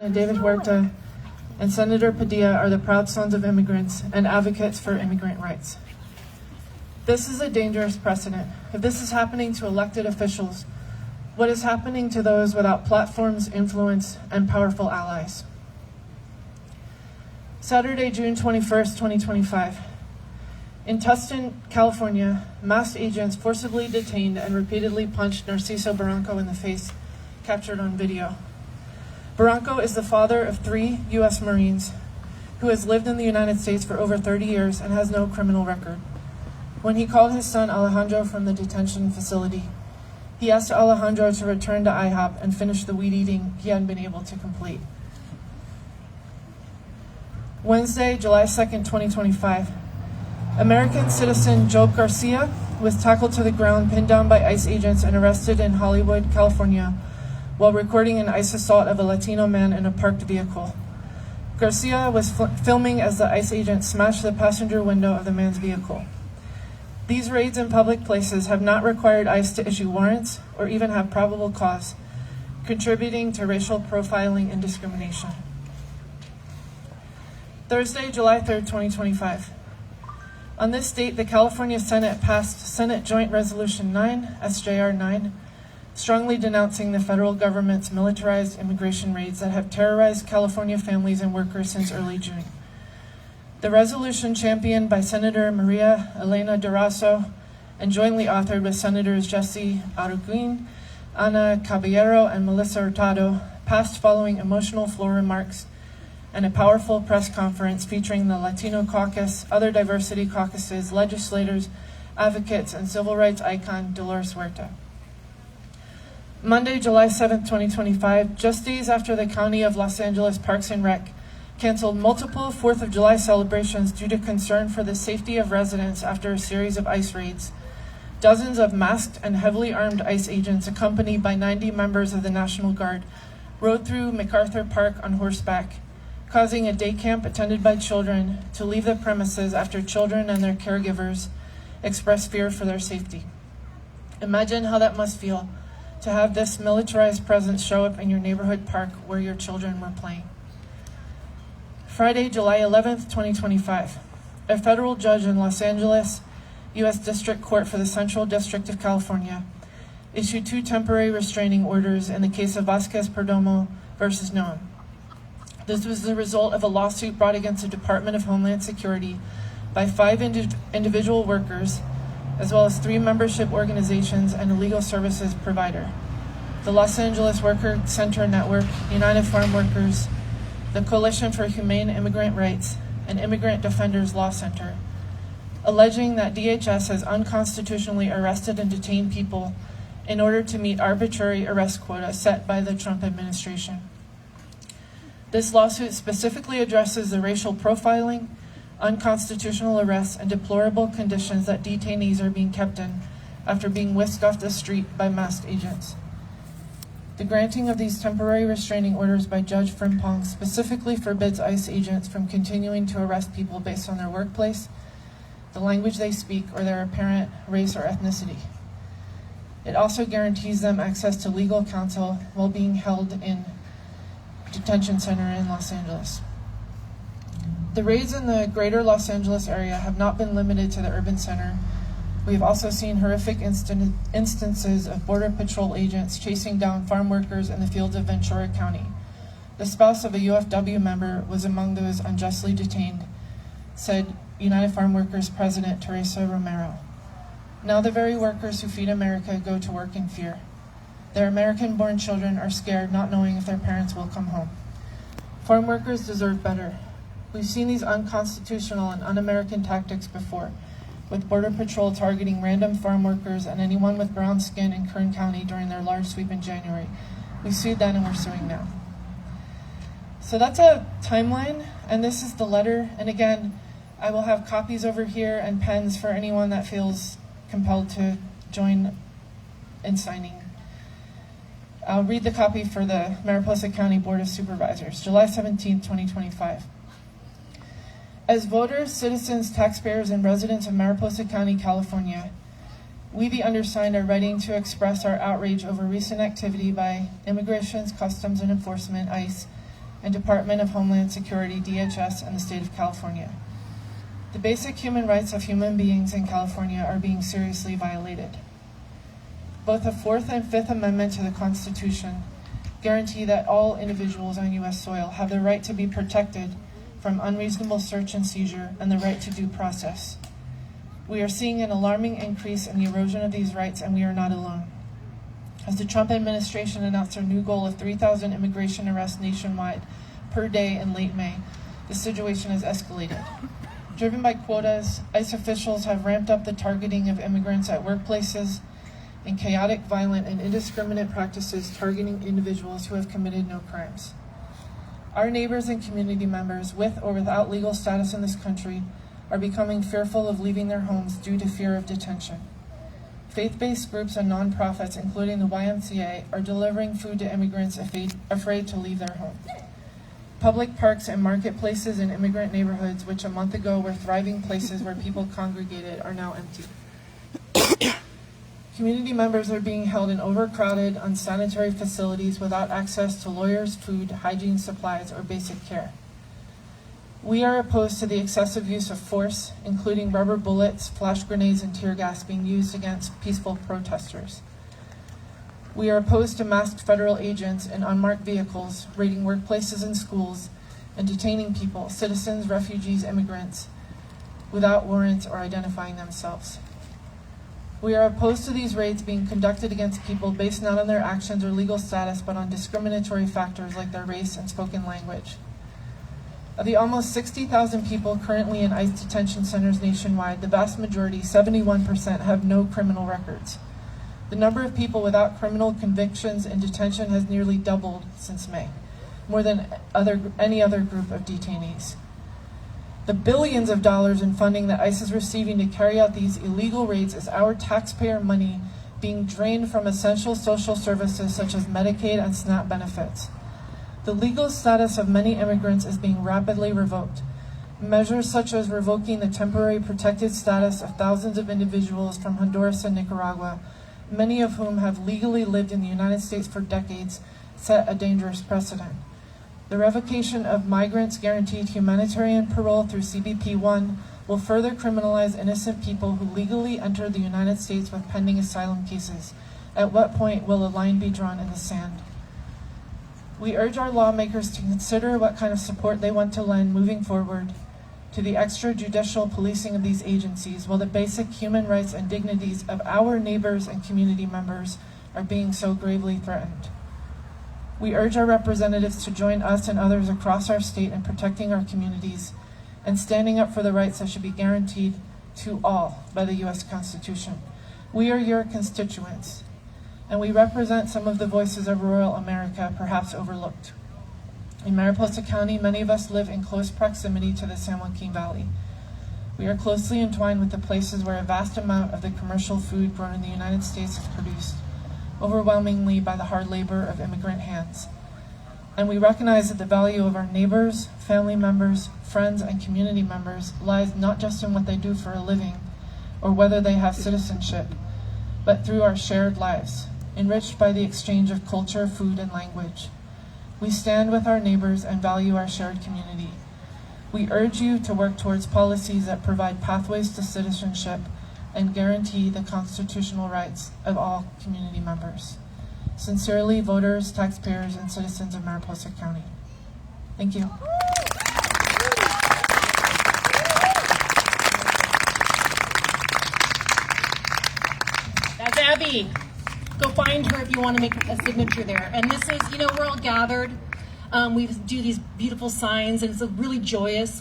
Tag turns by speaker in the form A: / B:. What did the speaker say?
A: and David Huerta and Senator Padilla are the proud sons of immigrants and advocates for immigrant rights. This is a dangerous precedent. If this is happening to elected officials, what is happening to those without platforms, influence, and powerful allies? Saturday, June 21st, 2025. In Tustin, California, masked agents forcibly detained and repeatedly punched Narciso Barranco in the face, captured on video. Barranco is the father of 3 U.S. Marines who has lived in the United States for over 30 years and has no criminal record. When he called his son Alejandro from the detention facility, he asked Alejandro to return to IHOP and finish the weed eating he hadn't been able to complete. Wednesday, July 2nd, 2025. American citizen Job Garcia was tackled to the ground, pinned down by ICE agents, and arrested in Hollywood, California, while recording an ICE assault of a Latino man in a parked vehicle. Garcia was filming as the ICE agent smashed the passenger window of the man's vehicle. These raids in public places have not required ICE to issue warrants or even have probable cause, contributing to racial profiling and discrimination. Thursday, July 3rd, 2025. On this date, the California Senate passed Senate Joint Resolution 9, SJR 9, strongly denouncing the federal government's militarized immigration raids that have terrorized California families and workers since early June. The resolution, championed by Senator Maria Elena Durazo and jointly authored with Senators Jesse Arguin, Ana Caballero, and Melissa Hurtado, passed following emotional floor remarks and a powerful press conference featuring the Latino caucus, other diversity caucuses, legislators, advocates, and civil rights icon Dolores Huerta. Monday, July 7th, 2025, just days after the County of Los Angeles Parks and Rec canceled multiple 4th of July celebrations due to concern for the safety of residents after a series of ICE raids, dozens of masked and heavily armed ICE agents accompanied by 90 members of the National Guard rode through MacArthur Park on horseback, causing a day camp attended by children to leave the premises after children and their caregivers expressed fear for their safety. Imagine how that must feel to have this militarized presence show up in your neighborhood park where your children were playing. Friday, July 11th, 2025. A federal judge in Los Angeles, U.S. District Court for the Central District of California, issued 2 temporary restraining orders in the case of Vasquez Perdomo versus Noam. This was the result of a lawsuit brought against the Department of Homeland Security by 5 individual workers, as well as 3 membership organizations and a legal services provider: the Los Angeles Worker Center Network, United Farm Workers, the Coalition for Humane Immigrant Rights, and Immigrant Defenders Law Center, alleging that DHS has unconstitutionally arrested and detained people in order to meet arbitrary arrest quota set by the Trump administration. This lawsuit specifically addresses the racial profiling, unconstitutional arrests, and deplorable conditions that detainees are being kept in after being whisked off the street by masked agents. The granting of these temporary restraining orders by Judge Frimpong specifically forbids ICE agents from continuing to arrest people based on their workplace, the language they speak, or their apparent race or ethnicity. It also guarantees them access to legal counsel while being held in detention center in Los Angeles. The raids in the greater Los Angeles area have not been limited to the urban center. We have also seen horrific instances of Border Patrol agents chasing down farm workers in the fields of Ventura County. The spouse of a UFW member was among those unjustly detained, said United Farm Workers President Teresa Romero. Now the very workers who feed America go to work in fear. Their American-born children are scared, not knowing if their parents will come home. Farm workers deserve better. We've seen these unconstitutional and un-American tactics before, with Border Patrol targeting random farm workers and anyone with brown skin in Kern County during their large sweep in January. We sued then and we're suing now. So that's a timeline, and this is the letter. And again, I will have copies over here and pens for anyone that feels compelled to join in signing. I'll read the copy for the Mariposa County Board of Supervisors, July 17th, 2025. As voters, citizens, taxpayers, and residents of Mariposa County, California, We, the undersigned, are writing to express our outrage over recent activity by Immigration, Customs and Enforcement, ICE, and Department of Homeland Security, DHS, and the state of California. The basic human rights of human beings in California are being seriously violated. Both the Fourth and Fifth Amendment to the Constitution guarantee that all individuals on U.S. soil have the right to be protected from unreasonable search and seizure and the right to due process. We are seeing an alarming increase in the erosion of these rights, and we are not alone. As the Trump administration announced their new goal of 3,000 immigration arrests nationwide per day in late May, the situation has escalated. Driven by quotas, ICE officials have ramped up the targeting of immigrants at workplaces and chaotic, violent, and indiscriminate practices targeting individuals who have committed no crimes. Our neighbors and community members, with or without legal status in this country, are becoming fearful of leaving their homes due to fear of detention. Faith-based groups and nonprofits, including the YMCA, are delivering food to immigrants afraid to leave their home. Public parks and marketplaces in immigrant neighborhoods, which a month ago were thriving places where people congregated, are now empty. Community members are being held in overcrowded, unsanitary facilities without access to lawyers, food, hygiene supplies, or basic care. We are opposed to the excessive use of force, including rubber bullets, flash grenades, and tear gas being used against peaceful protesters. We are opposed to masked federal agents in unmarked vehicles, raiding workplaces and schools, and detaining people, citizens, refugees, immigrants, without warrants or identifying themselves. We are opposed to these raids being conducted against people based not on their actions or legal status, but on discriminatory factors like their race and spoken language. Of the almost 60,000 people currently in ICE detention centers nationwide, the vast majority, 71%, have no criminal records. The number of people without criminal convictions in detention has nearly doubled since May, more than any other group of detainees. The billions of dollars in funding that ICE is receiving to carry out these illegal raids is our taxpayer money being drained from essential social services such as Medicaid and SNAP benefits. The legal status of many immigrants is being rapidly revoked. Measures such as revoking the temporary protected status of thousands of individuals from Honduras and Nicaragua, many of whom have legally lived in the United States for decades, set a dangerous precedent. The revocation of migrants guaranteed humanitarian parole through CBP 1 will further criminalize innocent people who legally entered the United States with pending asylum cases. At what point will a line be drawn in the sand? We urge our lawmakers to consider what kind of support they want to lend moving forward to the extrajudicial policing of these agencies, while the basic human rights and dignities of our neighbors and community members are being so gravely threatened. We urge our representatives to join us and others across our state in protecting our communities and standing up for the rights that should be guaranteed to all by the U.S. Constitution. We are your constituents, and we represent some of the voices of rural America perhaps overlooked. In Mariposa County, many of us live in close proximity to the San Joaquin Valley. We are closely entwined with the places where a vast amount of the commercial food grown in the United States is produced, overwhelmingly by the hard labor of immigrant hands. And we recognize that the value of our neighbors, family members, friends, and community members lies not just in what they do for a living or whether they have citizenship, but through our shared lives, enriched by the exchange of culture, food, and language. We stand with our neighbors and value our shared community. We urge you to work towards policies that provide pathways to citizenship and guarantee the constitutional rights of all community members. Sincerely, voters, taxpayers, and citizens of Mariposa County. Thank you.
B: That's Abby. Go find her if you want to make a signature there. And this is, we're all gathered. We do these beautiful signs, and it's really joyous.